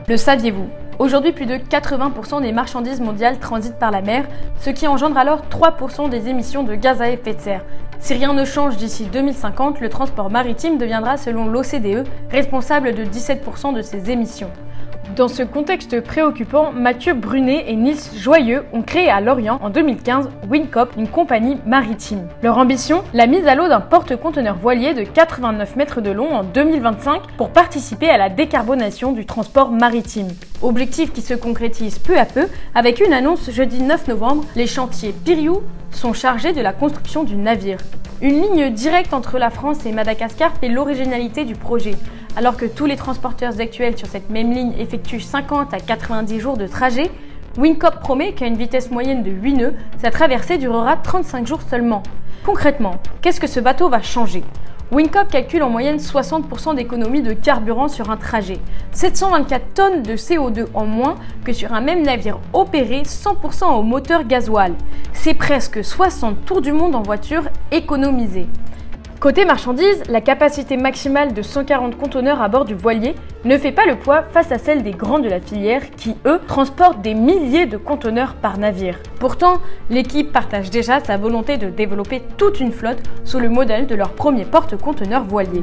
Le saviez-vous? Aujourd'hui, plus de 80% des marchandises mondiales transitent par la mer, ce qui engendre alors 3% des émissions de gaz à effet de serre. Si rien ne change d'ici 2050, le transport maritime deviendra, selon l'OCDE, responsable de 17% de ces émissions. Dans ce contexte préoccupant, Mathieu Brunet et Nils Joyeux ont créé à Lorient en 2015 Wincop, une compagnie maritime. Leur ambition, la mise à l'eau d'un porte-conteneurs voilier de 89 mètres de long en 2025 pour participer à la décarbonation du transport maritime. Objectif qui se concrétise peu à peu avec une annonce jeudi 9 novembre, les chantiers Piriou sont chargés de la construction du navire. Une ligne directe entre la France et Madagascar fait l'originalité du projet. Alors que tous les transporteurs actuels sur cette même ligne effectuent 50 à 90 jours de trajet, Wincop promet qu'à une vitesse moyenne de 8 nœuds, sa traversée durera 35 jours seulement. Concrètement, qu'est-ce que ce bateau va changer? Wincop calcule en moyenne 60% d'économie de carburant sur un trajet, 724 tonnes de CO2 en moins que sur un même navire opéré 100% au moteur gasoil. C'est presque 60 tours du monde en voiture économisés. Côté marchandises, la capacité maximale de 140 conteneurs à bord du voilier ne fait pas le poids face à celle des grands de la filière qui, eux, transportent des milliers de conteneurs par navire. Pourtant, l'équipe partage déjà sa volonté de développer toute une flotte sous le modèle de leur premier porte-conteneurs voilier.